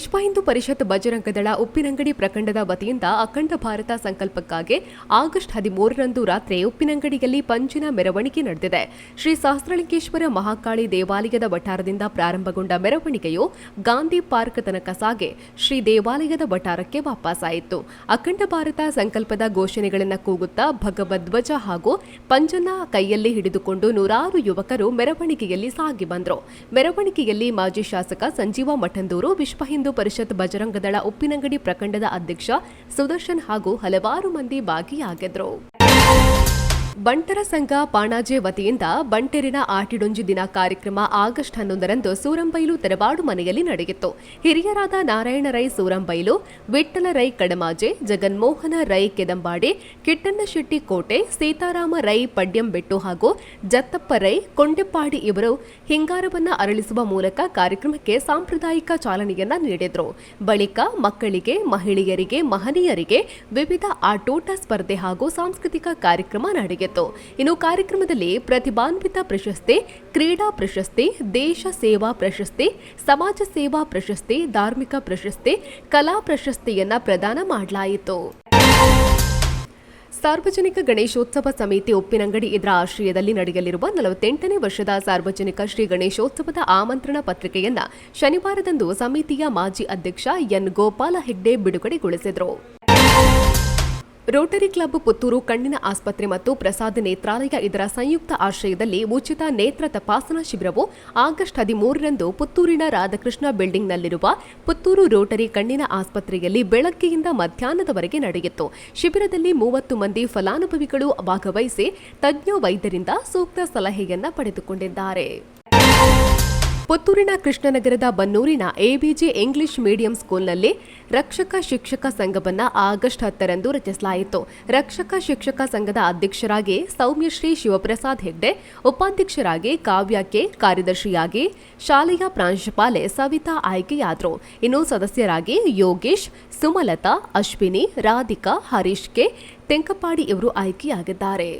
ವಿಶ್ವ ಹಿಂದೂ ಪರಿಷತ್ ಬಜರಂಗದಳ ಉಪ್ಪಿನಂಗಡಿ ಪ್ರಖಂಡದ ವತಿಯಿಂದ ಅಖಂಡ ಭಾರತ ಸಂಕಲ್ಪಕ್ಕಾಗಿ ಆಗಸ್ಟ್ 13ರಂದು ರಾತ್ರಿ ಉಪ್ಪಿನಂಗಡಿಯಲ್ಲಿ ಪಂಜಿನ ಮೆರವಣಿಗೆ ನಡೆದಿದೆ. ಶ್ರೀ ಸಹಸ್ರಲಿಂಗೇಶ್ವರ ಮಹಾಕಾಳಿ ದೇವಾಲಯದ ವಠಾರದಿಂದ ಪ್ರಾರಂಭಗೊಂಡ ಮೆರವಣಿಗೆಯು ಗಾಂಧಿ ಪಾರ್ಕ್ ತನಕ ಸಾಗಿ ಶ್ರೀ ದೇವಾಲಯದ ವಠಾರಕ್ಕೆ ವಾಪಸಾಯಿತು. ಅಖಂಡ ಭಾರತ ಸಂಕಲ್ಪದ ಘೋಷಣೆಗಳನ್ನು ಕೂಗುತ್ತಾ ಭಗವಧ್ವಜ ಹಾಗೂ ಪಂಜನ್ನ ಕೈಯಲ್ಲಿ ಹಿಡಿದುಕೊಂಡು ನೂರಾರು ಯುವಕರು ಮೆರವಣಿಗೆಯಲ್ಲಿ ಸಾಗಿ ಬಂದರು. ಮೆರವಣಿಗೆಯಲ್ಲಿ ಮಾಜಿ ಶಾಸಕ ಸಂಜೀವ ಮಠಂದೂರು, ವಿಶ್ವ ಹಿಂದೂ ಪರಿಷತ್ ಬಜರಂಗದಳ ಉಪ್ಪಿನಂಗಡಿ ಪ್ರಖಂಡದ ಅಧ್ಯಕ್ಷ ಸುದರ್ಶನ್ ಹಾಗೂ ಹಲವಾರು ಮಂದಿ ಭಾಗಿಯಾಗಿದ್ದರು. ಬಂಟರ ಸಂಘ ಪಾಣಾಜೆ ವತಿಯಿಂದ ಬಂಟೆರಿನ ಆಟಿಡೊಂಜಿ ದಿನ ಕಾರ್ಯಕ್ರಮ ಆಗಸ್ಟ್ 11ರಂದು ಸೂರಂಬೈಲು ತೆರವಾಡು ಮನೆಯಲ್ಲಿ ನಡೆಯಿತು. ಹಿರಿಯರಾದ ನಾರಾಯಣ ರೈ ಸೂರಂಬೈಲು, ವಿಠ್ಠಲ ರೈ ಕಡಮಾಜೆ, ಜಗನ್ಮೋಹನ ರೈ ಕೆದಂಬಾಡಿ, ಕಿಟ್ಟಣ್ಣ ಶೆಟ್ಟಿ ಕೋಟೆ, ಸೀತಾರಾಮ ರೈ ಪಡ್ಯಂಬೆಟ್ಟು ಹಾಗೂ ಜತ್ತಪ್ಪ ರೈ ಕೊಂಡೆಪ್ಪಾಡಿ ಇವರು ಹಿಂಗಾರವನ್ನ ಅರಳಿಸುವ ಮೂಲಕ ಕಾರ್ಯಕ್ರಮಕ್ಕೆ ಸಾಂಪ್ರದಾಯಿಕ ಚಾಲನೆಯನ್ನ ನೀಡಿದರು. ಬಳಿಕ ಮಕ್ಕಳಿಗೆ, ಮಹಿಳೆಯರಿಗೆ, ಮಹನೀಯರಿಗೆ ವಿವಿಧ ಆಟೋಟ ಸ್ಪರ್ಧೆ ಹಾಗೂ ಸಾಂಸ್ಕೃತಿಕ ಕಾರ್ಯಕ್ರಮ ನಡೆಯಿತು. ಇನ್ನು ಕಾರ್ಯಕ್ರಮದಲ್ಲಿ ಪ್ರತಿಭಾನ್ವಿತ ಪ್ರಶಸ್ತಿ, ಕ್ರೀಡಾ ಪ್ರಶಸ್ತಿ, ದೇಶ ಸೇವಾ ಪ್ರಶಸ್ತಿ, ಸಮಾಜ ಸೇವಾ ಪ್ರಶಸ್ತಿ, ಧಾರ್ಮಿಕ ಪ್ರಶಸ್ತಿ, ಕಲಾ ಪ್ರಶಸ್ತಿಯನ್ನ ಪ್ರದಾನ ಮಾಡಲಾಯಿತು. ಸಾರ್ವಜನಿಕ ಗಣೇಶೋತ್ಸವ ಸಮಿತಿ ಉಪ್ಪಿನಂಗಡಿ ಇದರ ಆಶ್ರಯದಲ್ಲಿ ನಡೆಯಲಿರುವ 48ನೇ ವರ್ಷದ ಸಾರ್ವಜನಿಕ ಶ್ರೀ ಗಣೇಶೋತ್ಸವದ ಆಮಂತ್ರಣ ಪತ್ರಿಕೆಯನ್ನ ಶನಿವಾರದಂದು ಸಮಿತಿಯ ಮಾಜಿ ಅಧ್ಯಕ್ಷ ಎನ್ ಗೋಪಾಲ ಹೆಗ್ಡೆ ಬಿಡುಗಡೆಗೊಳಿಸಿದರು. ರೋಟರಿ ಕ್ಲಬ್ ಪುತ್ತೂರು ಕಣ್ಣಿನ ಆಸ್ಪತ್ರೆ ಮತ್ತು ಪ್ರಸಾದ್ ನೇತ್ರಾಲಯ ಇದರ ಸಂಯುಕ್ತ ಆಶ್ರಯದಲ್ಲಿ ಉಚಿತ ನೇತ್ರ ತಪಾಸಣಾ ಶಿಬಿರವು ಆಗಸ್ಟ್ 13ರಂದು ಪುತ್ತೂರಿನ ರಾಧಾಕೃಷ್ಣ ಬಿಲ್ಡಿಂಗ್ನಲ್ಲಿರುವ ಪುತ್ತೂರು ರೋಟರಿ ಕಣ್ಣಿನ ಆಸ್ಪತ್ರೆಯಲ್ಲಿ ಬೆಳಗ್ಗೆಯಿಂದ ಮಧ್ಯಾಹ್ನದವರೆಗೆ ನಡೆಯಿತು. ಶಿಬಿರದಲ್ಲಿ 30 ಮಂದಿ ಫಲಾನುಭವಿಗಳು ಭಾಗವಹಿಸಿ ತಜ್ಞ ವೈದ್ಯರಿಂದ ಸೂಕ್ತ ಸಲಹೆಯನ್ನ ಪಡೆದುಕೊಂಡಿದ್ದಾರೆ. ಪುತ್ತೂರಿನ ಕೃಷ್ಣನಗರದ ಬನ್ನೂರಿನ ಎಬಿಜೆ ಇಂಗ್ಲಿಷ್ ಮೀಡಿಯಂ ಸ್ಕೂಲ್ನಲ್ಲಿ ರಕ್ಷಕ ಶಿಕ್ಷಕ ಸಂಘವನ್ನು ಆಗಸ್ಟ್ 10ರಂದು ರಚಿಸಲಾಯಿತು. ರಕ್ಷಕ ಶಿಕ್ಷಕ ಸಂಘದ ಅಧ್ಯಕ್ಷರಾಗಿ ಸೌಮ್ಯಶ್ರೀ ಶಿವಪ್ರಸಾದ್ ಹೆಗ್ಡೆ, ಉಪಾಧ್ಯಕ್ಷರಾಗಿ ಕಾವ್ಯ ಕೆ, ಕಾರ್ಯದರ್ಶಿಯಾಗಿ ಶಾಲೆಯ ಪ್ರಾಂಶುಪಾಲೆ ಸವಿತಾ ಆಯ್ಕೆಯಾದರು. ಇನ್ನು ಸದಸ್ಯರಾಗಿ ಯೋಗೇಶ್, ಸುಮಲತಾ, ಅಶ್ವಿನಿ, ರಾಧಿಕಾ, ಹರೀಶ್ ಕೆ, ತೆಂಕಪಾಡಿ ಇವರು ಆಯ್ಕೆಯಾಗಿದ್ದಾರೆ.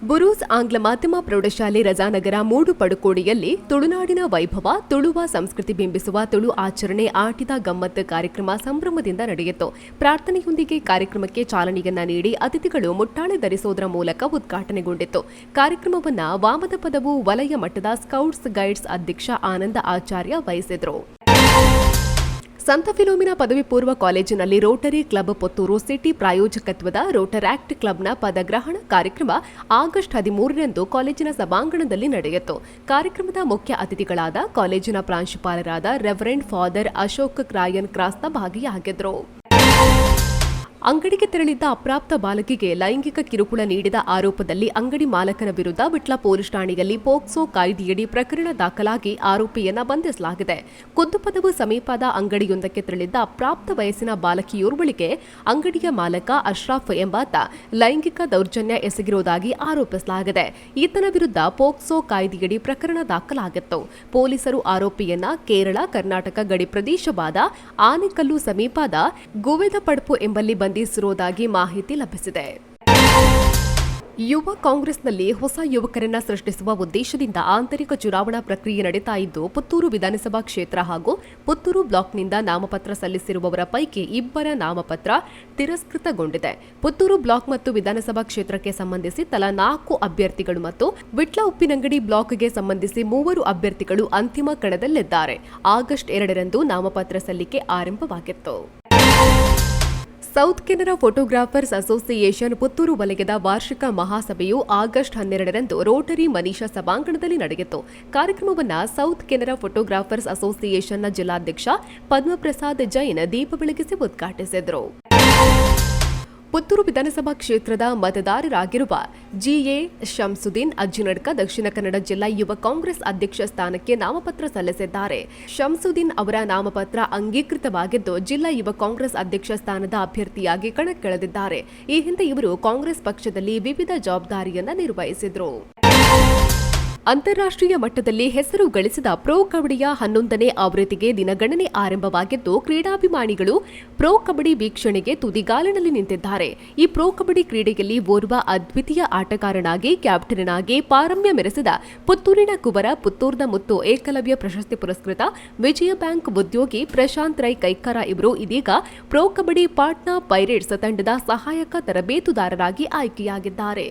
ಬುರೂಸ್ ಆಂಗ್ಲ ಮಾಧ್ಯಮ ಪ್ರೌಢಶಾಲೆ ರಜಾನಗರ ಮೂಡು ಪಡುಕೋಡಿಯಲ್ಲಿ ತುಳುನಾಡಿನ ವೈಭವ, ತುಳುವ ಸಂಸ್ಕೃತಿ ಬಿಂಬಿಸುವ ತುಳು ಆಚರಣೆ ಆಟಿದ ಗಮ್ಮತ್ತು ಕಾರ್ಯಕ್ರಮ ಸಂಭ್ರಮದಿಂದ ನಡೆಯಿತು. ಪ್ರಾರ್ಥನೆಯೊಂದಿಗೆ ಕಾರ್ಯಕ್ರಮಕ್ಕೆ ಚಾಲನೆಯನ್ನ ನೀಡಿ ಅತಿಥಿಗಳು ಮುಟ್ಟಾಳೆ ಧರಿಸುವುದರ ಮೂಲಕ ಉದ್ಘಾಟನೆಗೊಂಡಿತು. ಕಾರ್ಯಕ್ರಮವನ್ನು ವಾಮದ ಪದವು ವಲಯ ಮಟ್ಟದ ಸ್ಕೌಟ್ಸ್ ಗೈಡ್ಸ್ ಅಧ್ಯಕ್ಷ ಆನಂದ ಆಚಾರ್ಯ ವಹಿಸಿದರು. ಸಂತ ಫಿಲೋಮಿನಾ ಪದವಿ ಪೂರ್ವ ಕಾಲೇಜಿನಲ್ಲಿ ರೋಟರಿ ಕ್ಲಬ್ ಪುತ್ತೂರು ಸಿಟಿ ಪ್ರಾಯೋಜಕತ್ವದ ರೋಟರಾಕ್ಟ್ ಕ್ಲಬ್ನ ಪದಗ್ರಹಣ ಕಾರ್ಯಕ್ರಮ ಆಗಸ್ಟ್ 13ರಂದು ಕಾಲೇಜಿನ ಸಭಾಂಗಣದಲ್ಲಿ ನಡೆಯಿತು. ಕಾರ್ಯಕ್ರಮದ ಮುಖ್ಯ ಅತಿಥಿಗಳಾದ ಕಾಲೇಜಿನ ಪ್ರಾಂಶುಪಾಲರಾದ ರೆವರೆಂಡ್ ಫಾದರ್ ಅಶೋಕ್ ಕ್ರಾಯನ್ ಕ್ರಾಸ್ತ ಭಾಗಿಯಾಗಿದ್ದರು. ಅಂಗಡಿಗೆ ತೆರಳಿದ್ದ ಅಪ್ರಾಪ್ತ ಬಾಲಕಿಗೆ ಲೈಂಗಿಕ ಕಿರುಕುಳ ನೀಡಿದ ಆರೋಪದಲ್ಲಿ ಅಂಗಡಿ ಮಾಲಕನ ವಿರುದ್ಧ ವಿಟ್ಲ ಪೊಲೀಸ್ ಠಾಣೆಯಲ್ಲಿ ಪೋಕ್ಸೋ ಕಾಯ್ದೆಯಡಿ ಪ್ರಕರಣ ದಾಖಲಾಗಿ ಆರೋಪಿಯನ್ನ ಬಂಧಿಸಲಾಗಿದೆ. ಕುದ್ದುಪದವು ಸಮೀಪದ ಅಂಗಡಿಯೊಂದಕ್ಕೆ ತೆರಳಿದ್ದ ಅಪ್ರಾಪ್ತ ವಯಸ್ಸಿನ ಬಾಲಕಿಯೋರ್ವಳಿಗೆ ಅಂಗಡಿಯ ಮಾಲಕ ಅಶ್ರಫ್ ಎಂಬಾತ ಲೈಂಗಿಕ ದೌರ್ಜನ್ಯ ಎಸಗಿರುವುದಾಗಿ ಆರೋಪಿಸಲಾಗಿದೆ. ಈತನ ವಿರುದ್ಧ ಪೋಕ್ಸೋ ಕಾಯ್ದೆಯಡಿ ಪ್ರಕರಣ ದಾಖಲಾಗಿತ್ತು. ಪೊಲೀಸರು ಆರೋಪಿಯನ್ನ ಕೇರಳ ಕರ್ನಾಟಕ ಗಡಿ ಪ್ರದೇಶವಾದ ಆನೆಕಲ್ಲು ಸಮೀಪದ ಗುವೆದಪಡ್ಪು ಎಂಬಲ್ಲಿ ಬಂಧಿಸಿರುವುದಾಗಿ ಮಾಹಿತಿ ಲಭಿಸಿದೆ. ಯುವ ಕಾಂಗ್ರೆಸ್ನಲ್ಲಿ ಹೊಸ ಯುವಕರನ್ನ ಸೃಷ್ಟಿಸುವ ಉದ್ದೇಶದಿಂದ ಆಂತರಿಕ ಚುನಾವಣಾ ಪ್ರಕ್ರಿಯೆ ನಡೆಯುತ್ತಾ ಇದ್ದು, ಪುತ್ತೂರು ವಿಧಾನಸಭಾ ಕ್ಷೇತ್ರ ಹಾಗೂ ಪುತ್ತೂರು ಬ್ಲಾಕ್ನಿಂದ ನಾಮಪತ್ರ ಸಲ್ಲಿಸಿರುವವರ ಪೈಕಿ 2 ನಾಮಪತ್ರ ತಿರಸ್ಕೃತಗೊಂಡಿದೆ. ಪುತ್ತೂರು ಬ್ಲಾಕ್ ಮತ್ತು ವಿಧಾನಸಭಾ ಕ್ಷೇತ್ರಕ್ಕೆ ಸಂಬಂಧಿಸಿ ತಲಾ 4 ಅಭ್ಯರ್ಥಿಗಳು ಮತ್ತು ವಿಟ್ಲ ಉಪ್ಪಿನಂಗಡಿ ಬ್ಲಾಕ್ಗೆ ಸಂಬಂಧಿಸಿ 3 ಅಭ್ಯರ್ಥಿಗಳು ಅಂತಿಮ ಕಣದಲ್ಲಿದ್ದಾರೆ. ಆಗಸ್ಟ್ 2ರಂದು ನಾಮಪತ್ರ ಸಲ್ಲಿಕೆ ಆರಂಭವಾಗಿತ್ತು. South Canara photographers association Puttur ವಲಯದ ವಾರ್ಷಿಕ ಮಹಾಸಭೆಯು ಆಗಸ್ಟ್ 12ರಂದು ರೋಟರಿ ಮನೀಷಾ ಸಭಾಂಗಣದಲ್ಲಿ ನಡೆಯಿತು. ಕಾರ್ಯಕ್ರಮವನ್ನು ಸೌತ್ ಕೆನರಾ ಫೋಟೋಗ್ರಾಫರ್ಸ್ ಅಸೋಸಿಯೇಷನ್ನ ಜಿಲ್ಲಾಧ್ಯಕ್ಷ ಪದ್ಮಪ್ರಸಾದ್ ಜೈನ್ ದೀಪ ಬೆಳಗಿಸಿ ಉದ್ಘಾಟಿಸಿದರು. ಪುತ್ತೂರು ವಿಧಾನಸಭಾ ಕ್ಷೇತ್ರದ ಮತದಾರರಾಗಿರುವ ಜಿಎ ಶಂಸುದ್ದೀನ್ ಅಜ್ಜಿನಡ್ಕ ದಕ್ಷಿಣ ಕನ್ನಡ ಜಿಲ್ಲಾ ಯುವ ಕಾಂಗ್ರೆಸ್ ಅಧ್ಯಕ್ಷ ಸ್ಥಾನಕ್ಕೆ ನಾಮಪತ್ರ ಸಲ್ಲಿಸಿದ್ದಾರೆ. ಶಂಸುದ್ದೀನ್ ಅವರ ನಾಮಪತ್ರ ಅಂಗೀಕೃತವಾಗಿದ್ದು, ಜಿಲ್ಲಾ ಯುವ ಕಾಂಗ್ರೆಸ್ ಅಧ್ಯಕ್ಷ ಸ್ಥಾನದ ಅಭ್ಯರ್ಥಿಯಾಗಿ ಕಣಕ್ಕಿಳಿದಿದ್ದಾರೆ. ಈ ಹಿಂದೆ ಇವರು ಕಾಂಗ್ರೆಸ್ ಪಕ್ಷದಲ್ಲಿ ವಿವಿಧ ಜವಾಬ್ದಾರಿಯನ್ನು ನಿರ್ವಹಿಸಿದರು. ಅಂತಾರಾಷ್ಟ್ರೀಯ ಮಟ್ಟದಲ್ಲಿ ಹೆಸರು ಗಳಿಸಿದ ಪ್ರೊ ಕಬಡ್ಡಿಯ 11ನೇ ಆವೃತ್ತಿಗೆ ದಿನಗಣನೆ ಆರಂಭವಾಗಿದ್ದು ಕ್ರೀಡಾಭಿಮಾನಿಗಳು ಪ್ರೊ ಕಬಡ್ಡಿ ವೀಕ್ಷಣೆಗೆ ತುದಿಗಾಲಿನಲ್ಲಿ ನಿಂತಿದ್ದಾರೆ. ಈ ಪ್ರೊ ಕಬಡ್ಡಿ ಕ್ರೀಡೆಯಲ್ಲಿ ಓರ್ವ ಅದ್ವಿತೀಯ ಆಟಗಾರನಾಗಿ ಕ್ಯಾಪ್ಟನ್ ಆಗಿ ಪಾರಮ್ಯ ಮೆರೆಸಿದ ಪುತ್ತೂರಿನ ಕುವರ, ಪುತ್ತೂರ್ನ ಮುತ್ತು ಏಕಲವ್ಯ ಪ್ರಶಸ್ತಿ ಪುರಸ್ಕೃತ ವಿಜಯ ಬ್ಯಾಂಕ್ ಉದ್ಯೋಗಿ ಪ್ರಶಾಂತ್ ರೈ ಕೈಕರ ಇವರು ಇದೀಗ ಪ್ರೊ ಕಬಡ್ಡಿ ಪಾಟ್ನಾ ಪೈರೇಟ್ಸ್ ತಂಡದ ಸಹಾಯಕ ತರಬೇತುದಾರರಾಗಿ ಆಯ್ಕೆಯಾಗಿದ್ದಾರೆ.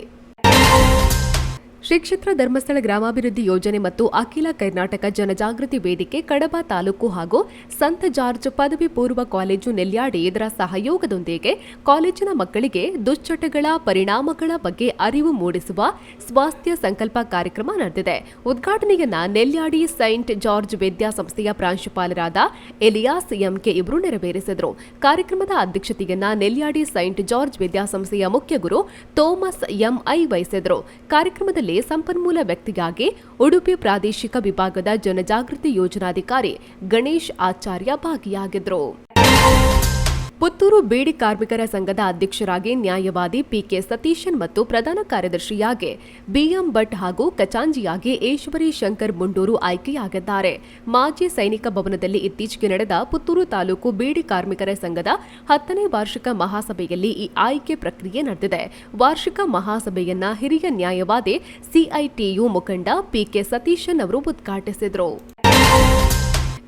ಶ್ರೀ ಕ್ಷೇತ್ರ ಧರ್ಮಸ್ಥಳ ಗ್ರಾಮಾಭಿವೃದ್ಧಿ ಯೋಜನೆ ಮತ್ತು ಅಖಿಲ ಕರ್ನಾಟಕ ಜನಜಾಗೃತಿ ವೇದಿಕೆ ಕಡಬ ತಾಲೂಕು ಹಾಗೂ ಸಂತ ಜಾರ್ಜ್ ಪದವಿ ಪೂರ್ವ ಕಾಲೇಜು ನೆಲ್ಯಾಡಿ ಇದರ ಸಹಯೋಗದೊಂದಿಗೆ ಕಾಲೇಜಿನ ಮಕ್ಕಳಿಗೆ ದುಶ್ಚಟಗಳ ಪರಿಣಾಮಗಳ ಬಗ್ಗೆ ಅರಿವು ಮೂಡಿಸುವ ಸ್ವಾಸ್ಥ್ಯ ಸಂಕಲ್ಪ ಕಾರ್ಯಕ್ರಮ ನಡೆದಿದೆ. ಉದ್ಘಾಟನೆಯನ್ನ ನೆಲ್ಯಾಡಿ ಸೈಂಟ್ ಜಾರ್ಜ್ ವಿದ್ಯಾಸಂಸ್ಥೆಯ ಪ್ರಾಂಶುಪಾಲರಾದ ಎಲಿಯಾಸ್ ಎಂಕೆ ಇವರು ನೆರವೇರಿಸಿದರು. ಕಾರ್ಯಕ್ರಮದ ಅಧ್ಯಕ್ಷತೆಯನ್ನ ನೆಲ್ಯಾಡಿ ಸೈಂಟ್ ಜಾರ್ಜ್ ವಿದ್ಯಾಸಂಸ್ಥೆಯ ಮುಖ್ಯ ಗುರು ಥೋಮಸ್ ಎಂಐ ವಹಿಸಿದರು. ಕಾರ್ಯಕ್ರಮದಲ್ಲಿ ಸಂಪನ್ಮೂಲ ವ್ಯಕ್ತಿಯಾಗಿ ಉಡುಪಿ ಪ್ರಾದೇಶಿಕ ವಿಭಾಗದ ಜನಜಾಗೃತಿ ಯೋಜನಾಧಿಕಾರಿ ಗಣೇಶ್ ಆಚಾರ್ಯ ಭಾಗಿಯಾಗಿದ್ದರು. ಪುತ್ತೂರು ಬೀಡಿ ಕಾರ್ಮಿಕರ ಸಂಘದ ಅಧ್ಯಕ್ಷರಾಗಿ ನ್ಯಾಯವಾದಿ ಪಿಕೆ ಸತೀಶನ್ ಮತ್ತು ಪ್ರಧಾನ ಕಾರ್ಯದರ್ಶಿಯಾಗಿ ಬಿಎಂ ಭಟ್ ಹಾಗೂ ಖಜಾಂಚಿಯಾಗಿ ಈಶ್ವರಿ ಶಂಕರ್ ಮುಂಡೂರು ಆಯ್ಕೆಯಾಗಿದ್ದಾರೆ. ಮಾಜಿ ಸೈನಿಕ ಭವನದಲ್ಲಿ ಇತ್ತೀಚೆಗೆ ನಡೆದ ಪುತ್ತೂರು ತಾಲೂಕು ಬೀಡಿ ಕಾರ್ಮಿಕರ ಸಂಘದ 10ನೇ ವಾರ್ಷಿಕ ಮಹಾಸಭೆಯಲ್ಲಿ ಈ ಆಯ್ಕೆ ಪ್ರಕ್ರಿಯೆ ನಡೆದಿದೆ. ವಾರ್ಷಿಕ ಮಹಾಸಭೆಯನ್ನ ಹಿರಿಯ ನ್ಯಾಯವಾದಿ ಸಿಐಟಿಯು ಮುಖಂಡ ಪಿಕೆ ಸತೀಶನ್ ಅವರು ಉದ್ಘಾಟಿಸಿದರು.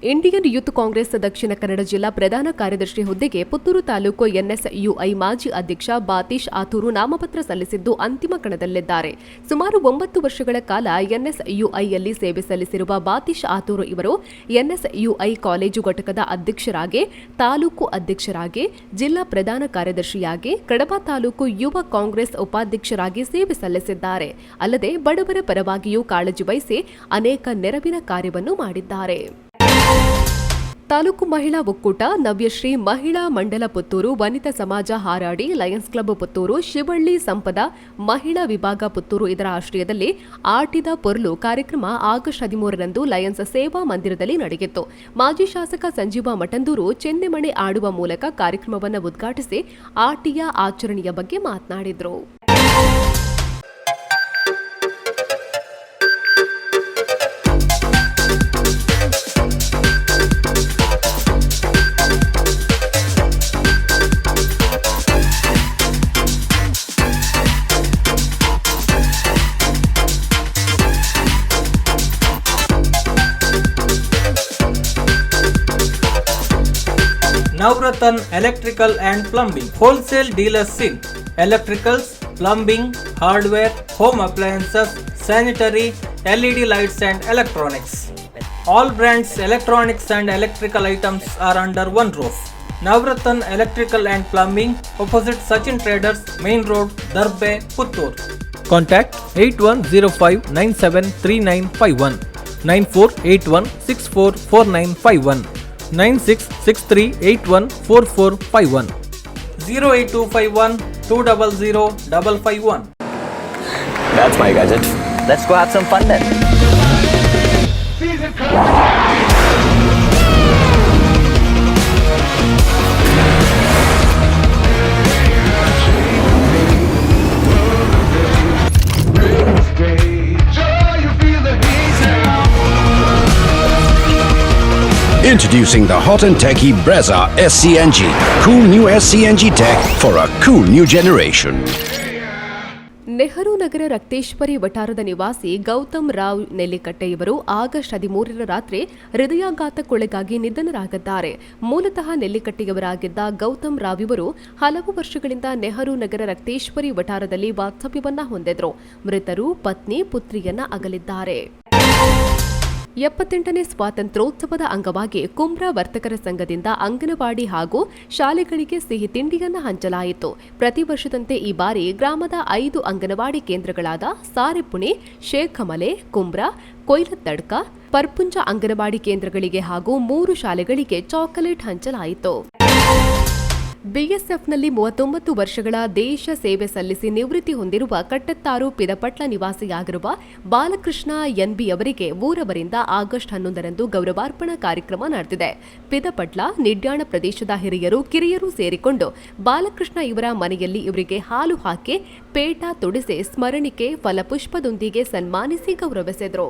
ಇಂಡಿಯನ್ ಯೂತ್ ಕಾಂಗ್ರೆಸ್ ದಕ್ಷಿಣ ಕನ್ನಡ ಜಿಲ್ಲಾ ಪ್ರಧಾನ ಕಾರ್ಯದರ್ಶಿ ಹುದ್ದೆಗೆ ಪುತ್ತೂರು ತಾಲೂಕು ಎನ್ಎಸ್ಯುಐ ಮಾಜಿ ಅಧ್ಯಕ್ಷ ಬಾತೀಶ್ ಆತೂರು ನಾಮಪತ್ರ ಸಲ್ಲಿಸಿದ್ದು ಅಂತಿಮ ಕಣದಲ್ಲಿದ್ದಾರೆ. ಸುಮಾರು 9 ವರ್ಷಗಳ ಕಾಲ ಎನ್ಎಸ್ಯುಐಯಲ್ಲಿ ಸೇವೆ ಸಲ್ಲಿಸಿರುವ ಬಾತೀಶ್ ಆತೂರು ಇವರು ಎನ್ಎಸ್ಯುಐ ಕಾಲೇಜು ಘಟಕದ ಅಧ್ಯಕ್ಷರಾಗಿ, ತಾಲೂಕು ಅಧ್ಯಕ್ಷರಾಗಿ, ಜಿಲ್ಲಾ ಪ್ರಧಾನ ಕಾರ್ಯದರ್ಶಿಯಾಗಿ, ಕಡಬ ತಾಲೂಕು ಯುವ ಕಾಂಗ್ರೆಸ್ ಉಪಾಧ್ಯಕ್ಷರಾಗಿ ಸೇವೆ ಸಲ್ಲಿಸಿದ್ದಾರೆ. ಅಲ್ಲದೆ ಬಡವರ ಪರವಾಗಿಯೂ ಕಾಳಜಿ ವಹಿಸಿ ಅನೇಕ ನೆರವಿನ ಕಾರ್ಯವನ್ನು ಮಾಡಿದ್ದಾರೆ. ತಾಲೂಕು ಮಹಿಳಾ ಒಕ್ಕೂಟ, ನವ್ಯಶ್ರೀ ಮಹಿಳಾ ಮಂಡಲ ಪುತ್ತೂರು, ವನಿತಾ ಸಮಾಜ ಹಾರಾಡಿ, ಲಯನ್ಸ್ ಕ್ಲಬ್ ಪುತ್ತೂರು, ಶಿವಳ್ಳಿ ಸಂಪದ ಮಹಿಳಾ ವಿಭಾಗ ಪುತ್ತೂರು ಇದರ ಆಶ್ರಯದಲ್ಲಿ ಆಟಿದ ಪೊರ್ಲು ಕಾರ್ಯಕ್ರಮ ಆಗಸ್ಟ್ 13ರಂದು ಲಯನ್ಸ್ ಸೇವಾ ಮಂದಿರದಲ್ಲಿ ನಡೆಯಿತು. ಮಾಜಿ ಶಾಸಕ ಸಂಜೀವ ಮಠಂದೂರು ಚೆನ್ನೆಮಣೆ ಆಡುವ ಮೂಲಕ ಕಾರ್ಯಕ್ರಮವನ್ನು ಉದ್ಘಾಟಿಸಿ ಆಟಿಯ ಆಚರಣೆಯ ಬಗ್ಗೆ ಮಾತನಾಡಿದರು. Navratan Electrical and Plumbing Wholesale Dealers in Electricals, Plumbing, Hardware, Home Appliances, Sanitary, LED Lights and Electronics. All brands electronics and electrical items are under one roof. Navratan Electrical and Plumbing, opposite Sachin Traders, Main Road, Darbe, Puttur. Contact 8105973951 9481644951 9663814451 08251 200 551. That's my gadget. Let's go have some fun then. Introducing the hot and techy Brezza SCNG. Cool new SCNG tech for a cool new generation. Nehru Nagar Rakteshwari ವಠಾರದ ನಿವಾಸಿ ಗೌತಮ್ ರಾವ್ ನೆಲ್ಲಿಕಟ್ಟೆ ಇವರು August 13ರ ರಾತ್ರಿ ಹೃದಯಾಘಾತಕ್ಕೊಳಗಾಗಿ ನಿಧನರಾಗಿದ್ದಾರೆ. ಮೂಲತಃ ನೆಲ್ಲಿಕಟ್ಟೆಯವರಾಗಿದ್ದ ಗೌತಮ್ ರಾವ್ ಇವರು ಹಲವು ವರ್ಷಗಳಿಂದ ನೆಹರು ನಗರ ರಕ್ತೇಶ್ವರಿ ವಠಾರದಲ್ಲಿ ವಾಸ್ತವ್ಯವನ್ನ ಹೊಂದಿದ್ರು. ಮೃತರು ಪತ್ನಿ, ಪುತ್ರಿಯನ್ನ ಅಗಲಿದ್ದಾರೆ. 78ನೇ ಸ್ವಾತಂತ್ರ್ಯೋತ್ಸವದ ಅಂಗವಾಗಿ ಕುಂಬ್ರಾ ವರ್ತಕರ ಸಂಘದಿಂದ ಅಂಗನವಾಡಿ ಹಾಗೂ ಶಾಲೆಗಳಿಗೆ ಸಿಹಿ ತಿಂಡಿಯನ್ನು ಹಂಚಲಾಯಿತು. ಪ್ರತಿ ವರ್ಷದಂತೆ ಈ ಬಾರಿ ಗ್ರಾಮದ 5 ಅಂಗನವಾಡಿ ಕೇಂದ್ರಗಳಾದ ಸಾರೆಪುಣೆ, ಶೇಖಮಲೆ, ಕುಂಬ್ರಾ, ಕೊಯ್ಲತ್ತಡ್ಕ, ಪರ್ಪುಂಜ ಅಂಗನವಾಡಿ ಕೇಂದ್ರಗಳಿಗೆ ಹಾಗೂ 3 ಶಾಲೆಗಳಿಗೆ ಚಾಕೊಲೇಟ್ ಹಂಚಲಾಯಿತು. ಬಿಎಸ್ಎಫ್ನಲ್ಲಿ 39 ವರ್ಷಗಳ ದೇಶ ಸೇವೆ ಸಲ್ಲಿಸಿ ನಿವೃತ್ತಿ ಹೊಂದಿರುವ ಕಟ್ಟತ್ತಾರು ಪಿದಪಟ್ಲ ನಿವಾಸಿಯಾಗಿರುವ ಬಾಲಕೃಷ್ಣ ಎನ್ಬಿ ಅವರಿಗೆ ಊರವರಿಂದ ಆಗಸ್ಟ್ 11ರಂದು ಗೌರವಾರ್ಪಣಾ ಕಾರ್ಯಕ್ರಮ ನಡೆದಿದೆ. ಪಿದಪಟ್ಲ, ನಿಡ್ಯಾಣ ಪ್ರದೇಶದ ಹಿರಿಯರು, ಕಿರಿಯರು ಸೇರಿಕೊಂಡು ಬಾಲಕೃಷ್ಣ ಇವರ ಮನೆಯಲ್ಲಿ ಇವರಿಗೆ ಹಾಲು ಹಾಕಿ ಪೇಟ ತೊಡಿಸಿ ಸ್ಮರಣಿಕೆ ಫಲಪುಷ್ಪದೊಂದಿಗೆ ಸನ್ಮಾನಿಸಿ ಗೌರವಿಸಿದರು.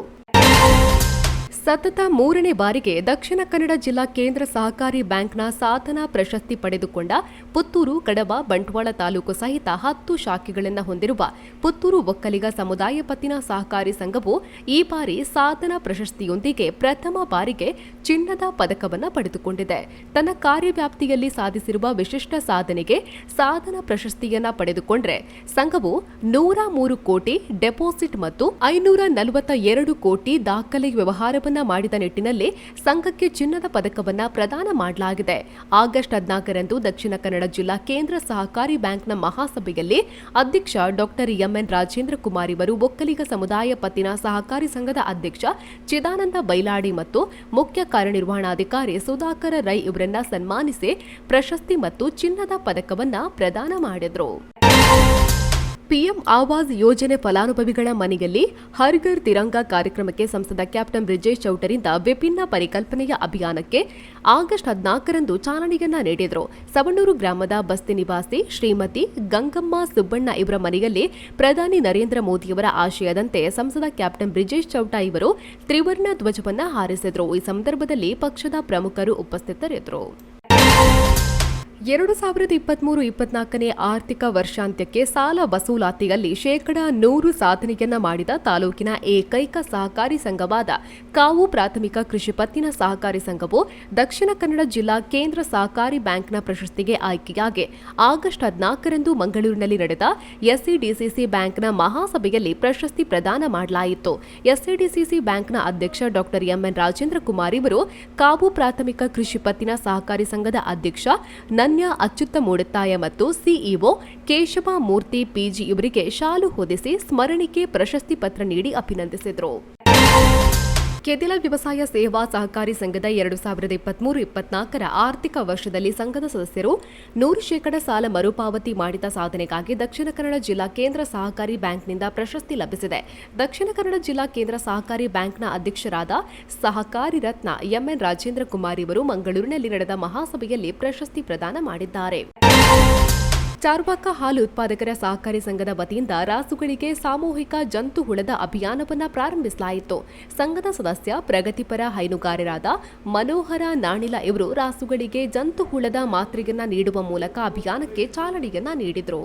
ಸತತ 3ನೇ ಬಾರಿಗೆ ದಕ್ಷಿಣ ಕನ್ನಡ ಜಿಲ್ಲಾ ಕೇಂದ್ರ ಸಹಕಾರಿ ಬ್ಯಾಂಕ್ನ ಸಾಧನಾ ಪ್ರಶಸ್ತಿ ಪಡೆದುಕೊಂಡ ಪುತ್ತೂರು, ಕಡಬ, ಬಂಟ್ವಾಳ ತಾಲೂಕು ಸಹಿತ 10 ಶಾಖೆಗಳನ್ನು ಹೊಂದಿರುವ ಪುತ್ತೂರು ಒಕ್ಕಲಿಗ ಸಮುದಾಯ ಪತ್ತಿನ ಸಹಕಾರಿ ಸಂಘವು ಈ ಬಾರಿ ಸಾಧನಾ ಪ್ರಶಸ್ತಿಯೊಂದಿಗೆ ಪ್ರಥಮ ಬಾರಿಗೆ ಚಿನ್ನದ ಪದಕವನ್ನು ಪಡೆದುಕೊಂಡಿದೆ. ತನ್ನ ಕಾರ್ಯವ್ಯಾಪ್ತಿಯಲ್ಲಿ ಸಾಧಿಸಿರುವ ವಿಶಿಷ್ಟ ಸಾಧನೆಗೆ ಸಾಧನಾ ಪ್ರಶಸ್ತಿಯನ್ನ ಪಡೆದುಕೊಂಡ್ರೆ ಸಂಘವು 103 ಕೋಟಿ ಡೆಪಾಸಿಟ್ ಮತ್ತು 542 ಕೋಟಿ ದಾಖಲೆ ವ್ಯವಹಾರವನ್ನು ಮಾಡಿದ ನಿಟ್ಟಿನಲ್ಲಿ ಸಂಘಕ್ಕೆ ಚಿನ್ನದ ಪದಕವನ್ನು ಪ್ರದಾನ ಮಾಡಲಾಗಿದೆ. ಆಗಸ್ಟ್ 14ರಂದು ದಕ್ಷಿಣ ಕನ್ನಡ ಜಿಲ್ಲಾ ಕೇಂದ್ರ ಸಹಕಾರಿ ಬ್ಯಾಂಕ್ನ ಮಹಾಸಭೆಯಲ್ಲಿ ಅಧ್ಯಕ್ಷ ಡಾಕ್ಟರ್ ಎಂಎನ್ ರಾಜೇಂದ್ರ ಕುಮಾರ್ ಇವರು ಒಕ್ಕಲಿಗ ಸಮುದಾಯ ಪತ್ತಿನ ಸಹಕಾರಿ ಸಂಘದ ಅಧ್ಯಕ್ಷ ಚಿದಾನಂದ ಬೈಲಾಡಿ ಮತ್ತು ಮುಖ್ಯ ಕಾರ್ಯನಿರ್ವಹಣಾಧಿಕಾರಿ ಸುಧಾಕರ ರೈ ಇವರನ್ನ ಸನ್ಮಾನಿಸಿ ಪ್ರಶಸ್ತಿ ಮತ್ತು ಚಿನ್ನದ ಪದಕವನ್ನು ಪ್ರದಾನ ಮಾಡಿದರು. ಪಿಎಂ ಆವಾಸ್ ಯೋಜನೆ ಫಲಾನುಭವಿಗಳ ಮನೆಯಲ್ಲಿ ಹರ್ ಘರ್ ತಿರಂಗ ಕಾರ್ಯಕ್ರಮಕ್ಕೆ ಸಂಸದ ಕ್ಯಾಪ್ಟನ್ ಬ್ರಿಜೇಶ್ ಚೌಟರಿಂದ ವಿಭಿನ್ನ ಪರಿಕಲ್ಪನೆಯ ಅಭಿಯಾನಕ್ಕೆ ಆಗಸ್ಟ್ 14ರಂದು ಚಾಲನೆಯನ್ನ ನೀಡಿದರು. ಸವಣೂರು ಗ್ರಾಮದ ಬಸ್ತಿ ನಿವಾಸಿ ಶ್ರೀಮತಿ ಗಂಗಮ್ಮ ಸುಬ್ಬಣ್ಣ ಇವರ ಮನೆಯಲ್ಲಿ ಪ್ರಧಾನಿ ನರೇಂದ್ರ ಮೋದಿಯವರ ಆಶಯದಂತೆ ಸಂಸದ ಕ್ಯಾಪ್ಟನ್ ಬ್ರಿಜೇಶ್ ಚೌಟ ಇವರು ತ್ರಿವರ್ಣ ಧ್ವಜವನ್ನು ಹಾರಿಸಿದರು. ಈ ಸಂದರ್ಭದಲ್ಲಿ ಪಕ್ಷದ ಪ್ರಮುಖರು ಉಪಸ್ಥಿತರಿದ್ದರು. 2023-24ನೇ ಆರ್ಥಿಕ ವರ್ಷಾಂತ್ಯಕ್ಕೆ ಸಾಲ ವಸೂಲಾತಿಯಲ್ಲಿ 100% ಸಾಧನೆಯನ್ನ ಮಾಡಿದ ತಾಲೂಕಿನ ಏಕೈಕ ಸಹಕಾರಿ ಸಂಘವಾದ ಕಾವು ಪ್ರಾಥಮಿಕ ಕೃಷಿ ಪತ್ತಿನ ಸಹಕಾರಿ ಸಂಘವು ದಕ್ಷಿಣ ಕನ್ನಡ ಜಿಲ್ಲಾ ಕೇಂದ್ರ ಸಹಕಾರಿ ಬ್ಯಾಂಕ್ನ ಪ್ರಶಸ್ತಿಗೆ ಆಯ್ಕೆಯಾಗಿ ಆಗಸ್ಟ್ 14ರಂದು ಮಂಗಳೂರಿನಲ್ಲಿ ನಡೆದ ಎಸ್ಸಿಡಿಸಿಸಿ ಬ್ಯಾಂಕ್ನ ಮಹಾಸಭೆಯಲ್ಲಿ ಪ್ರಶಸ್ತಿ ಪ್ರದಾನ ಮಾಡಲಾಯಿತು. ಎಸ್ಸಿಡಿಸಿಸಿ ಬ್ಯಾಂಕ್ನ ಅಧ್ಯಕ್ಷ ಡಾಕ್ಟರ್ ಎಂಎನ್ ರಾಜೇಂದ್ರ ಕುಮಾರ್ ಇವರು ಕಾವು ಪ್ರಾಥಮಿಕ ಕೃಷಿ ಪತ್ತಿನ ಸಹಕಾರಿ ಸಂಘದ ಅಧ್ಯಕ್ಷ ನನ್ಯ ಅಚ್ಯುತ ಮೂಡತ್ತಾಯ ಮತ್ತು ಸಿಇಒ ಕೇಶವ ಮೂರ್ತಿ ಪಿಜಿ ಇವರಿಗೆ ಶಾಲು ಹೊದಿಸಿ ಸ್ಮರಣಿಕೆ ಪ್ರಶಸ್ತಿ ಪತ್ರ ನೀಡಿ ಅಭಿನಂದಿಸಿದರು. ಕೆದಿಲ ವ್ಯವಸಾಯ ಸೇವಾ ಸಹಕಾರಿ ಸಂಘದ 2023-24ರ ಆರ್ಥಿಕ ವರ್ಷದಲ್ಲಿ ಸಂಘದ ಸದಸ್ಯರು 100% ಸಾಲ ಮರುಪಾವತಿ ಮಾಡಿದ ಸಾಧನೆಗಾಗಿ ದಕ್ಷಿಣ ಕನ್ನಡ ಜಿಲ್ಲಾ ಕೇಂದ್ರ ಸಹಕಾರಿ ಬ್ಯಾಂಕ್ನಿಂದ ಪ್ರಶಸ್ತಿ ಲಭಿಸಿದೆ. ದಕ್ಷಿಣ ಕನ್ನಡ ಜಿಲ್ಲಾ ಕೇಂದ್ರ ಸಹಕಾರಿ ಬ್ಯಾಂಕ್ನ ಅಧ್ಯಕ್ಷರಾದ ಸಹಕಾರಿ ರತ್ನ ಎಂಎನ್ ರಾಜೇಂದ್ರ ಕುಮಾರ್ ಇವರು ಮಂಗಳೂರಿನಲ್ಲಿ ನಡೆದ ಮಹಾಸಭೆಯಲ್ಲಿ ಪ್ರಶಸ್ತಿ ಪ್ರದಾನ ಮಾಡಿದ್ದಾರೆ. ಚಾರ್ವಾಕ ಹಾಲು ಉತ್ಪಾದಕರ ಸಹಕಾರಿ ಸಂಘದ ವತಿಯಿಂದ ರಾಸುಗಳಿಗೆ ಸಾಮೂಹಿಕ ಜಂತು ಹುಳದ ಅಭಿಯಾನವನ್ನು ಪ್ರಾರಂಭಿಸಲಾಯಿತು. ಸಂಘದ ಸದಸ್ಯ ಪ್ರಗತಿಪರ ಹೈನುಗಾರರಾದ ಮನೋಹರ ನಾಣಿಲ ಇವರು ರಾಸುಗಳಿಗೆ ಜಂತು ಹುಳದ ಮಾತ್ರೆಯನ್ನ ನೀಡುವ ಮೂಲಕ ಅಭಿಯಾನಕ್ಕೆ ಚಾಲನೆಯನ್ನ ನೀಡಿದರು.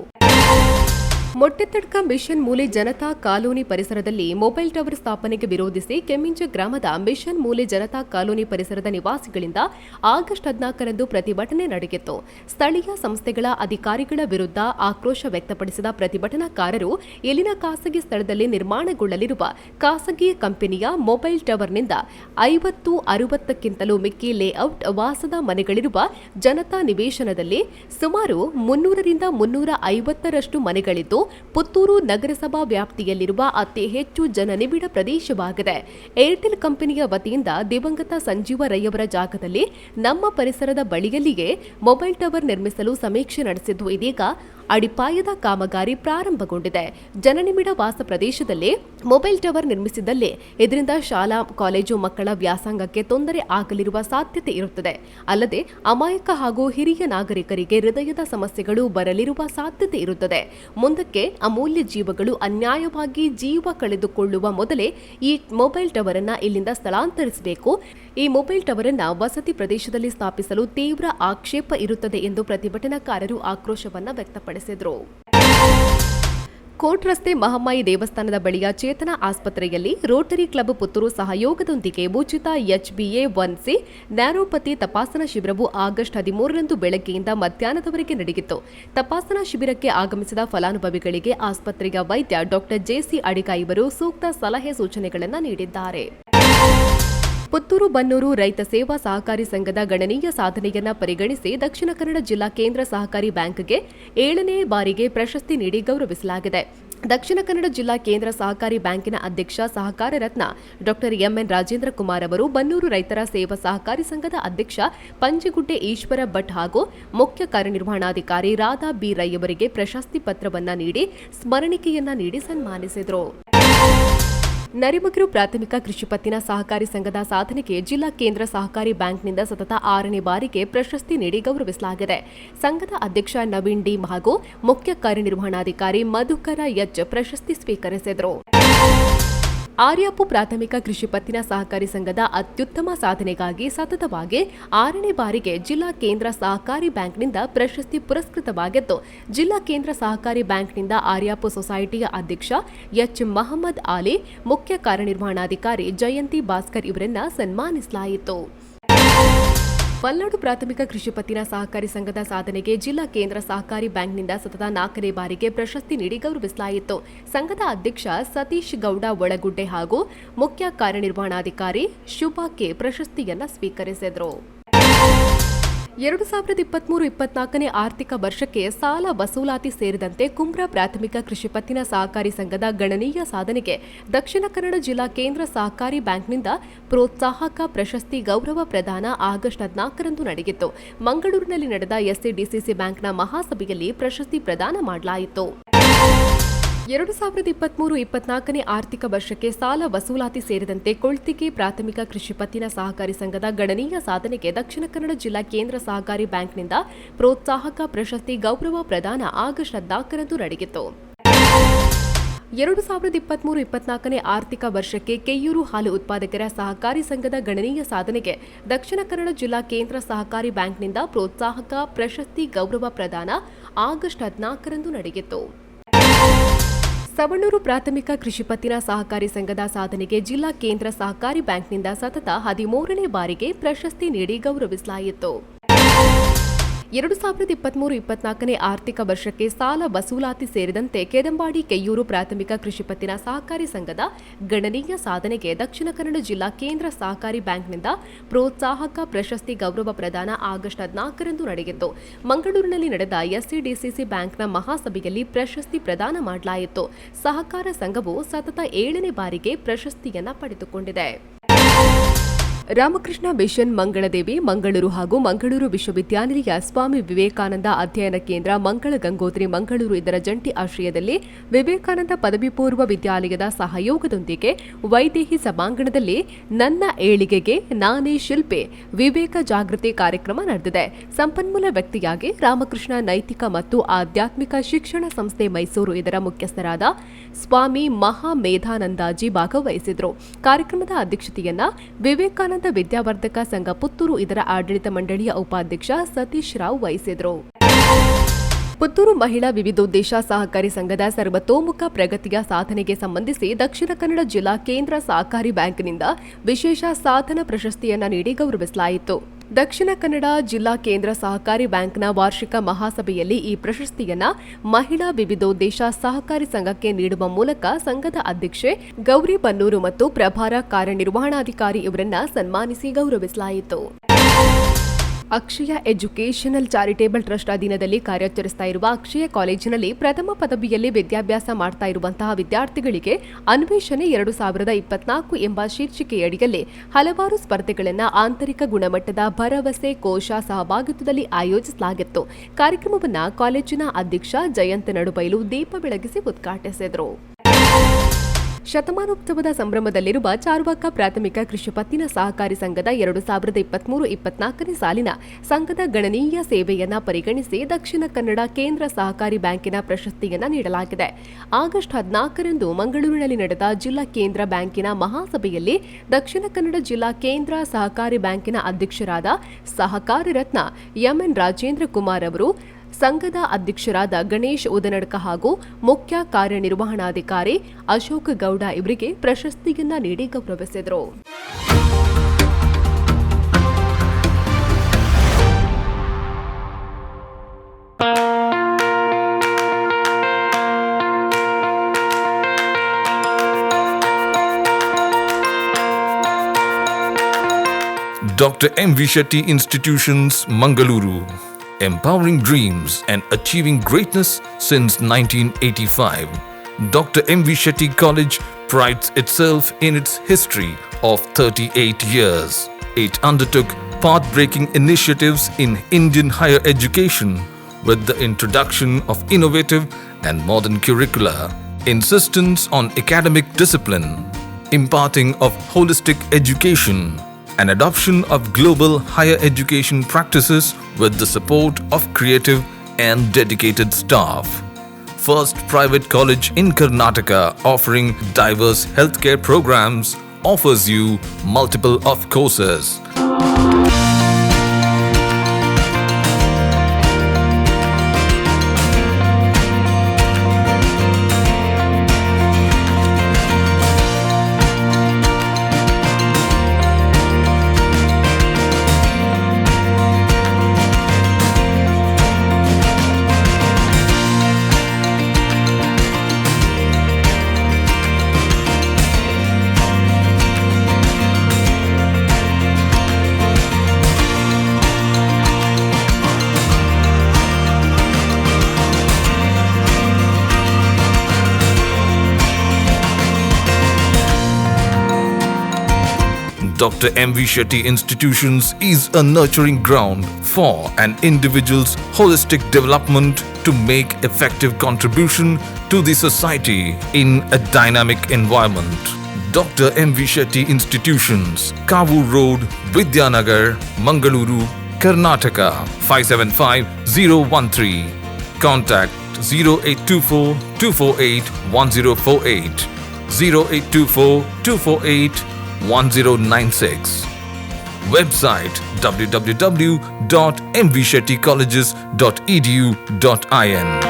ಮೊಟ್ಟೆತಡ್ಕ ಮಿಷನ್ ಮೂಲೆ ಜನತಾ ಕಾಲೋನಿ ಪರಿಸರದಲ್ಲಿ ಮೊಬೈಲ್ ಟವರ್ ಸ್ಥಾಪನೆಗೆ ವಿರೋಧಿಸಿ ಕೆಮ್ಮಿಂಜ ಗ್ರಾಮದ ಮಿಷನ್ ಮೂಲೆ ಜನತಾ ಕಾಲೋನಿ ಪರಿಸರದ ನಿವಾಸಿಗಳಿಂದ ಆಗಸ್ಟ್ 14ರಂದು ಪ್ರತಿಭಟನೆ ನಡೆಯಿತು. ಸ್ಥಳೀಯ ಸಂಸ್ಥೆಗಳ ಅಧಿಕಾರಿಗಳ ವಿರುದ್ಧ ಆಕ್ರೋಶ ವ್ಯಕ್ತಪಡಿಸಿದ ಪ್ರತಿಭಟನಾಕಾರರು ಇಲ್ಲಿನ ಖಾಸಗಿ ಸ್ಥಳದಲ್ಲಿ ನಿರ್ಮಾಣಗೊಳ್ಳಲಿರುವ ಖಾಸಗಿ ಕಂಪನಿಯ ಮೊಬೈಲ್ ಟವರ್ನಿಂದ 50-60ಕ್ಕಿಂತಲೂ ಮಿಕ್ಕಿ ಲೇಔಟ್ ವಾಸದ ಮನೆಗಳಿರುವ ಜನತಾ ನಿವೇಶನದಲ್ಲಿ ಸುಮಾರು 300ರಿಂದ 350ರಷ್ಟು ಮನೆಗಳಿದ್ದು ಪುತ್ತೂರು ನಗರಸಭಾ ವ್ಯಾಪ್ತಿಯಲ್ಲಿರುವ ಅತಿ ಹೆಚ್ಚು ಜನನಿಬಿಡ ಪ್ರದೇಶವಾಗಿದೆ. ಏರ್ಟೆಲ್ ಕಂಪನಿಯ ವತಿಯಿಂದ ದಿವಂಗತ ಸಂಜೀವ ರೈ ಅವರ ಜಾಗದಲ್ಲಿ ನಮ್ಮ ಪರಿಸರದ ಬಳಿಯಲ್ಲಿಯೇ ಮೊಬೈಲ್ ಟವರ್ ನಿರ್ಮಿಸಲು ಸಮೀಕ್ಷೆ ನಡೆಸಿದ್ದು ಇದೀಗ ಅಡಿಪಾಯದ ಕಾಮಗಾರಿ ಪ್ರಾರಂಭಗೊಂಡಿದೆ. ಜನನಿಬಿಡ ವಾಸ ಪ್ರದೇಶದಲ್ಲಿ ಮೊಬೈಲ್ ಟವರ್ ನಿರ್ಮಿಸಿದಲ್ಲಿ ಇದರಿಂದ ಶಾಲಾ ಕಾಲೇಜು ಮಕ್ಕಳ ವ್ಯಾಸಂಗಕ್ಕೆ ತೊಂದರೆ ಆಗಲಿರುವ ಸಾಧ್ಯತೆ ಇರುತ್ತದೆ. ಅಲ್ಲದೆ ಅಮಾಯಕ ಹಾಗೂ ಹಿರಿಯ ನಾಗರಿಕರಿಗೆ ಹೃದಯದ ಸಮಸ್ಯೆಗಳು ಬರಲಿರುವ ಸಾಧ್ಯತೆ ಇರುತ್ತದೆ. ಮುಂದಕ್ಕೆ ಅಮೂಲ್ಯ ಜೀವಗಳು ಅನ್ಯಾಯವಾಗಿ ಜೀವ ಕಳೆದುಕೊಳ್ಳುವ ಮೊದಲೇ ಈ ಮೊಬೈಲ್ ಟವರ್ ಅನ್ನ ಇಲ್ಲಿಂದ ಸ್ಥಳಾಂತರಿಸಬೇಕು. ಈ ಮೊಬೈಲ್ ಟವರ್ ಅನ್ನ ವಸತಿ ಪ್ರದೇಶದಲ್ಲಿ ಸ್ಥಾಪಿಸಲು ತೀವ್ರ ಆಕ್ಷೇಪ ಇರುತ್ತದೆ ಎಂದು ಪ್ರತಿಭಟನಾಕಾರರು ಆಕ್ರೋಶವನ್ನ ವ್ಯಕ್ತಪಡಿಸಿದರು. ಕೋಟ್ ರಸ್ತೆ ಮಹಮ್ಮಾಯಿ ದೇವಸ್ಥಾನದ ಬಳಿಯ ಚೇತನ ಆಸ್ಪತ್ರೆಯಲ್ಲಿ ರೋಟರಿ ಕ್ಲಬ್ ಪುತ್ತೂರು ಸಹಯೋಗದೊಂದಿಗೆ ಉಚಿತ HbA1c ನ್ಯಾರೋಪತಿ ತಪಾಸಣಾ ಶಿಬಿರವು ಆಗಸ್ಟ್ 13ರಂದು ಬೆಳಗ್ಗೆಯಿಂದ ಮಧ್ಯಾಹ್ನದವರೆಗೆ ನಡೆಯಿತು. ತಪಾಸಣಾ ಶಿಬಿರಕ್ಕೆ ಆಗಮಿಸಿದ ಫಲಾನುಭವಿಗಳಿಗೆ ಆಸ್ಪತ್ರೆಯ ವೈದ್ಯ ಡಾಕ್ಟರ್ ಜೆಸಿ ಅಡಿಗ ಇವರು ಸೂಕ್ತ ಸಲಹೆ ಸೂಚನೆಗಳನ್ನು ನೀಡಿದ್ದಾರೆ. ಪುತ್ತೂರು ಬನ್ನೂರು ರೈತ ಸೇವಾ ಸಹಕಾರಿ ಸಂಘದ ಗಣನೀಯ ಸಾಧನೆಯನ್ನ ಪರಿಗಣಿಸಿ ದಕ್ಷಿಣ ಕನ್ನಡ ಜಿಲ್ಲಾ ಕೇಂದ್ರ ಸಹಕಾರಿ ಬ್ಯಾಂಕ್ಗೆ 7ನೇ ಬಾರಿಗೆ ಪ್ರಶಸ್ತಿ ನೀಡಿ ಗೌರವಿಸಲಾಗಿದೆ. ದಕ್ಷಿಣ ಕನ್ನಡ ಜಿಲ್ಲಾ ಕೇಂದ್ರ ಸಹಕಾರಿ ಬ್ಯಾಂಕಿನ ಅಧ್ಯಕ್ಷ ಸಹಕಾರ ರತ್ನ ಡಾಕ್ಟರ್ ಎಂಎನ್ ರಾಜೇಂದ್ರ ಕುಮಾರ್ ಅವರು, ಬನ್ನೂರು ರೈತರ ಸೇವಾ ಸಹಕಾರಿ ಸಂಘದ ಅಧ್ಯಕ್ಷ ಪಂಜಗುಡ್ಡೆ ಈಶ್ವರ ಭಟ್ ಹಾಗೂ ಮುಖ್ಯ ಕಾರ್ಯನಿರ್ವಹಣಾಧಿಕಾರಿ ರಾಧಾ ಬಿ ರೈ ಅವರಿಗೆ ಪ್ರಶಸ್ತಿ ಪತ್ರವನ್ನ ನೀಡಿ ಸ್ಮರಣಿಕೆಯನ್ನ ನೀಡಿ ಸನ್ಮಾನಿಸಿದರು. ನರಿಮುಗರು ಪ್ರಾಥಮಿಕ ಕೃಷಿ ಪತ್ತಿನ ಸಹಕಾರಿ ಸಂಘದ ಸಾಧನೆಗೆ ಜಿಲ್ಲಾ ಕೇಂದ್ರ ಸಹಕಾರಿ ಬ್ಯಾಂಕ್ನಿಂದ ಸತತ 6ನೇ ಬಾರಿಗೆ ಪ್ರಶಸ್ತಿ ನೀಡಿ ಗೌರವಿಸಲಾಗಿದೆ. ಸಂಘದ ಅಧ್ಯಕ್ಷ ನವೀನ್ ಡಿ ಹಾಗೂ ಮುಖ್ಯ ಕಾರ್ಯನಿರ್ವಹಣಾಧಿಕಾರಿ ಮಧುಕರ ಎಚ್ ಪ್ರಶಸ್ತಿ ಸ್ವೀಕರಿಸಿದರು. ಆರ್ಯಾಪು ಪ್ರಾಥಮಿಕ ಕೃಷಿ ಪತ್ತಿನ ಸಹಕಾರಿ ಸಂಘದ ಅತ್ಯುತ್ತಮ ಸಾಧನೆಗಾಗಿ ಸತತವಾಗಿ 6ನೇ ಬಾರಿಗೆ ಜಿಲ್ಲಾ ಕೇಂದ್ರ ಸಹಕಾರಿ ಬ್ಯಾಂಕ್ನಿಂದ ಪ್ರಶಸ್ತಿ ಪುರಸ್ಕೃತವಾಗಿದ್ದು, ಜಿಲ್ಲಾ ಕೇಂದ್ರ ಸಹಕಾರಿ ಬ್ಯಾಂಕ್ನಿಂದ ಆರ್ಯಾಪು ಸೊಸೈಟಿಯ ಅಧ್ಯಕ್ಷ ಎಚ್ ಮಹಮ್ಮದ್ ಆಲಿ, ಮುಖ್ಯ ಕಾರ್ಯನಿರ್ವಹಣಾಧಿಕಾರಿ ಜಯಂತಿ ಭಾಸ್ಕರ್ ಇವರನ್ನ ಸನ್ಮಾನಿಸಲಾಯಿತು. ಮಲ್ನಾಡು ಪ್ರಾಥಮಿಕ ಕೃಷಿ ಪತ್ತಿನ ಸಹಕಾರಿ ಸಂಘದ ಸಾಧನೆಗೆ ಜಿಲ್ಲಾ ಕೇಂದ್ರ ಸಹಕಾರಿ ಬ್ಯಾಂಕ್ನಿಂದ ಸತತ 4ನೇ ಬಾರಿಗೆ ಪ್ರಶಸ್ತಿ ನೀಡಿ ಗೌರವಿಸಲಾಯಿತು. ಸಂಘದ ಅಧ್ಯಕ್ಷ ಸತೀಶ್ ಗೌಡ ಒಳಗುಡ್ಡೆ ಹಾಗೂ ಮುಖ್ಯ ಕಾರ್ಯನಿರ್ವಹಣಾಧಿಕಾರಿ ಶುಭಾ ಕೆ ಪ್ರಶಸ್ತಿಯನ್ನ ಸ್ವೀಕರಿಸಿದರು. 2023-24ನೇ ಆರ್ಥಿಕ ವರ್ಷಕ್ಕೆ ಸಾಲ ವಸೂಲಾತಿ ಸೇರಿದಂತೆ ಕುಂಬ್ರಾ ಪ್ರಾಥಮಿಕ ಕೃಷಿ ಪತ್ತಿನ ಸಹಕಾರಿ ಸಂಘದ ಗಣನೀಯ ಸಾಧನೆಗೆ ದಕ್ಷಿಣ ಕನ್ನಡ ಜಿಲ್ಲಾ ಕೇಂದ್ರ ಸಹಕಾರಿ ಬ್ಯಾಂಕ್ನಿಂದ ಪ್ರೋತ್ಸಾಹಕ ಪ್ರಶಸ್ತಿ ಗೌರವ ಪ್ರದಾನ ಆಗಸ್ಟ್ 14ರಂದು ನಡೆಯಿತು. ಮಂಗಳೂರಿನಲ್ಲಿ ನಡೆದ ಎಸ್ಸಿಡಿಸಿಸಿ ಬ್ಯಾಂಕ್ನ ಮಹಾಸಭೆಯಲ್ಲಿ ಪ್ರಶಸ್ತಿ ಪ್ರದಾನ ಮಾಡಲಾಯಿತು. 2023-24ನೇ ಆರ್ಥಿಕ ವರ್ಷಕ್ಕೆ ಸಾಲ ವಸೂಲಾತಿ ಸೇರಿದಂತೆ ಕೊಳ್ತಿಗೆ ಪ್ರಾಥಮಿಕ ಕೃಷಿ ಪತ್ತಿನ ಸಹಕಾರಿ ಸಂಘದ ಗಣನೀಯ ಸಾಧನೆಗೆ ದಕ್ಷಿಣ ಕನ್ನಡ ಜಿಲ್ಲಾ ಕೇಂದ್ರ ಸಹಕಾರಿ ಬ್ಯಾಂಕ್ನಿಂದ ಪ್ರೋತ್ಸಾಹಕ ಪ್ರಶಸ್ತಿ ಗೌರವ ಪ್ರದಾನ ಆಗಸ್ಟ್ 14ರಂದು ನಡೆಯಿತು. 2023-24ನೇ ಆರ್ಥಿಕ ವರ್ಷಕ್ಕೆ ಕೆಯ್ಯೂರು ಹಾಲು ಉತ್ಪಾದಕರ ಸಹಕಾರಿ ಸಂಘದ ಗಣನೀಯ ಸಾಧನೆಗೆ ದಕ್ಷಿಣ ಕನ್ನಡ ಜಿಲ್ಲಾ ಕೇಂದ್ರ ಸಹಕಾರಿ ಬ್ಯಾಂಕ್ನಿಂದ ಪ್ರೋತ್ಸಾಹಕ ಪ್ರಶಸ್ತಿ ಗೌರವ ಪ್ರದಾನ ಆಗಸ್ಟ್ 14ರಂದು ನಡೆಯಿತು. ಸವಣೂರು ಪ್ರಾಥಮಿಕ ಕೃಷಿ ಪತ್ತಿನ ಸಹಕಾರಿ ಸಂಘದ ಸಾಧನೆಗೆ ಜಿಲ್ಲಾ ಕೇಂದ್ರ ಸಹಕಾರಿ ಬ್ಯಾಂಕ್ನಿಂದ ಸತತ 13ನೇ ಬಾರಿಗೆ ಪ್ರಶಸ್ತಿ ನೀಡಿ ಗೌರವಿಸಲಾಯಿತು. 2023-24ನೇ ಆರ್ಥಿಕ ವರ್ಷಕ್ಕೆ ಸಾಲ ವಸೂಲಾತಿ ಸೇರಿದಂತೆ ಕೆದಂಬಾಡಿ ಕೆಯ್ಯೂರು ಪ್ರಾಥಮಿಕ ಕೃಷಿ ಪತ್ತಿನ ಸಹಕಾರಿ ಸಂಘದ ಗಣನೀಯ ಸಾಧನೆಗೆ ದಕ್ಷಿಣ ಕನ್ನಡ ಜಿಲ್ಲಾ ಕೇಂದ್ರ ಸಹಕಾರಿ ಬ್ಯಾಂಕ್ನಿಂದ ಪ್ರೋತ್ಸಾಹಕ ಪ್ರಶಸ್ತಿ ಗೌರವ ಪ್ರದಾನ ಆಗಸ್ಟ್ 14ರಂದು ನಡೆಯಿತು. ಮಂಗಳೂರಿನಲ್ಲಿ ನಡೆದ ಎಸ್ಸಿಡಿಸಿಸಿ ಬ್ಯಾಂಕ್ನ ಮಹಾಸಭೆಯಲ್ಲಿ ಪ್ರಶಸ್ತಿ ಪ್ರದಾನ ಮಾಡಲಾಯಿತು. ಸಹಕಾರ ಸಂಘವು ಸತತ 7ನೇ ಬಾರಿಗೆ ಪ್ರಶಸ್ತಿಯನ್ನ ಪಡೆದುಕೊಂಡಿದೆ. ರಾಮಕೃಷ್ಣ ಮಿಷನ್ ಮಂಗಳದೇವಿ ಮಂಗಳೂರು ಹಾಗೂ ಮಂಗಳೂರು ವಿಶ್ವವಿದ್ಯಾನಿಲಯ ಸ್ವಾಮಿ ವಿವೇಕಾನಂದ ಅಧ್ಯಯನ ಕೇಂದ್ರ ಮಂಗಳ ಗಂಗೋತ್ರಿ ಮಂಗಳೂರು ಇದರ ಜಂಟಿ ಆಶ್ರಯದಲ್ಲಿ ವಿವೇಕಾನಂದ ಪದವಿ ಪೂರ್ವ ವಿದ್ಯಾಲಯದ ಸಹಯೋಗದೊಂದಿಗೆ ವೈದೇಹಿ ಸಭಾಂಗಣದಲ್ಲಿ ನನ್ನ ಏಳಿಗೆಗೆ ನಾನೇ ಶಿಲ್ಪೆ ವಿವೇಕ ಜಾಗೃತಿ ಕಾರ್ಯಕ್ರಮ ನಡೆದಿದೆ. ಸಂಪನ್ಮೂಲ ವ್ಯಕ್ತಿಯಾಗಿ ರಾಮಕೃಷ್ಣ ನೈತಿಕ ಮತ್ತು ಆಧ್ಯಾತ್ಮಿಕ ಶಿಕ್ಷಣ ಸಂಸ್ಥೆ ಮೈಸೂರು ಇದರ ಮುಖ್ಯಸ್ಥರಾದ ಸ್ವಾಮಿ ಮಹಾಮೇಧಾನಂದಾಜಿ ಭಾಗವಹಿಸಿದರು. ಕಾರ್ಯಕ್ರಮದ ಅಧ್ಯಕ್ಷತೆಯನ್ನ ವಿವೇಕಾನಂದ ವಿದ್ಯಾವರ್ಧಕ ಸಂಘ ಪುತ್ತೂರು ಇದರ ಆಡಳಿತ ಮಂಡಳಿಯ ಉಪಾಧ್ಯಕ್ಷ ಸತೀಶ್ ರಾವ್ ವಹಿಸಿದರು. ಪುತ್ತೂರು ಮಹಿಳಾ ವಿವಿಧೋದ್ದೇಶ ಸಹಕಾರಿ ಸಂಘದ ಸರ್ವತೋಮುಖ ಪ್ರಗತಿಯ ಸಾಧನೆಗೆ ಸಂಬಂಧಿಸಿ ದಕ್ಷಿಣ ಕನ್ನಡ ಜಿಲ್ಲಾ ಕೇಂದ್ರ ಸಹಕಾರಿ ಬ್ಯಾಂಕ್ನಿಂದ ವಿಶೇಷ ಸಾಧನ ಪ್ರಶಸ್ತಿಯನ್ನ ನೀಡಿ ಗೌರವಿಸಲಾಯಿತು. ದಕ್ಷಿಣ ಕನ್ನಡ ಜಿಲ್ಲಾ ಕೇಂದ್ರ ಸಹಕಾರಿ ಬ್ಯಾಂಕ್ನ ವಾರ್ಷಿಕ ಮಹಾಸಭೆಯಲ್ಲಿ ಈ ಪ್ರಶಸ್ತಿಯನ್ನ ಮಹಿಳಾ ವಿವಿಧೋದ್ದೇಶ ಸಹಕಾರಿ ಸಂಘಕ್ಕೆ ನೀಡುವ ಮೂಲಕ ಸಂಘದ ಅಧ್ಯಕ್ಷೆ ಗೌರಿ ಬನ್ನೂರು ಮತ್ತು ಪ್ರಭಾರ ಕಾರ್ಯನಿರ್ವಹಣಾಧಿಕಾರಿ ಇವರನ್ನ ಸನ್ಮಾನಿಸಿ ಗೌರವಿಸಲಾಯಿತು. ಅಕ್ಷಯ ಎಜುಕೇಷನಲ್ ಚಾರಿಟೇಬಲ್ ಟ್ರಸ್ಟ್ ಅಧೀನದಲ್ಲಿ ಕಾರ್ಯಾಚರಿಸ್ತಾ ಇರುವ ಅಕ್ಷಯ ಕಾಲೇಜಿನಲ್ಲಿ ಪ್ರಥಮ ಪದವಿಯಲ್ಲಿ ವಿದ್ಯಾಭ್ಯಾಸ ಮಾಡ್ತಾ ಇರುವಂತಹ ವಿದ್ಯಾರ್ಥಿಗಳಿಗೆ ಅನ್ವೇಷಣೆ 2024 ಎಂಬ ಶೀರ್ಷಿಕೆಯಡಿಯಲ್ಲಿ ಹಲವಾರು ಸ್ಪರ್ಧೆಗಳನ್ನು ಆಂತರಿಕ ಗುಣಮಟ್ಟದ ಭರವಸೆ ಕೋಶ ಸಹಭಾಗಿತ್ವದಲ್ಲಿ ಆಯೋಜಿಸಲಾಗಿತ್ತು. ಕಾರ್ಯಕ್ರಮವನ್ನು ಕಾಲೇಜಿನ ಅಧ್ಯಕ್ಷ ಜಯಂತ್ ನಡುಬೈಲು ದೀಪ ಬೆಳಗಿಸಿ ಉದ್ಘಾಟಿಸಿದರು. ಶತಮಾನೋತ್ಸವದ ಸಂಭ್ರಮದಲ್ಲಿರುವ ಚಾರ್ವಾಕ ಪ್ರಾಥಮಿಕ ಕೃಷಿ ಪತ್ತಿನ ಸಹಕಾರಿ ಸಂಘದ 2023-24ನೇ ಸಾಲಿನ ಸಂಘದ ಗಣನೀಯ ಸೇವೆಯನ್ನ ಪರಿಗಣಿಸಿ ದಕ್ಷಿಣ ಕನ್ನಡ ಕೇಂದ್ರ ಸಹಕಾರಿ ಬ್ಯಾಂಕಿನ ಪ್ರಶಸ್ತಿಯನ್ನ ನೀಡಲಾಗಿದೆ. ಆಗಸ್ಟ್ 14ರಂದು ಮಂಗಳೂರಿನಲ್ಲಿ ನಡೆದ ಜಿಲ್ಲಾ ಕೇಂದ್ರ ಬ್ಯಾಂಕಿನ ಮಹಾಸಭೆಯಲ್ಲಿ ದಕ್ಷಿಣ ಕನ್ನಡ ಜಿಲ್ಲಾ ಕೇಂದ್ರ ಸಹಕಾರಿ ಬ್ಯಾಂಕಿನ ಅಧ್ಯಕ್ಷರಾದ ಸಹಕಾರ ರತ್ನ ಎಂಎನ್ ರಾಜೇಂದ್ರ ಕುಮಾರ್ ಅವರು ಸಂಘದ ಅಧ್ಯಕ್ಷರಾದ ಗಣೇಶ್ ಉದನಡ್ಕ ಹಾಗೂ ಮುಖ್ಯ ಕಾರ್ಯನಿರ್ವಹಣಾಧಿಕಾರಿ ಅಶೋಕ್ ಗೌಡ ಇವರಿಗೆ ಪ್ರಶಸ್ತಿಯನ್ನ ನೀಡಿ ಗೌರವಿಸಿದರು. Dr. M. V. Shetty Institutions, Mangaluru. Empowering dreams and achieving greatness since 1985. Dr. M.V. Shetty College prides itself in its history of 38 years. It undertook path-breaking initiatives in Indian higher education with the introduction of innovative and modern curricula, insistence on academic discipline, imparting of holistic education, and adoption of global higher education practices with the support of creative and dedicated staff. First private college in Karnataka offering diverse healthcare programs, offers you multiple of courses. Dr. M.V. Shetty Institutions is a nurturing ground for an individual's holistic development to make effective contribution to the society in a dynamic environment. Dr. M.V. Shetty Institutions, Kavu Road, Vidyanagar, Mangaluru, Karnataka 575013. Contact 0824 248 1048, 0824 248 1096. Website www.mvshettycolleges.edu.in.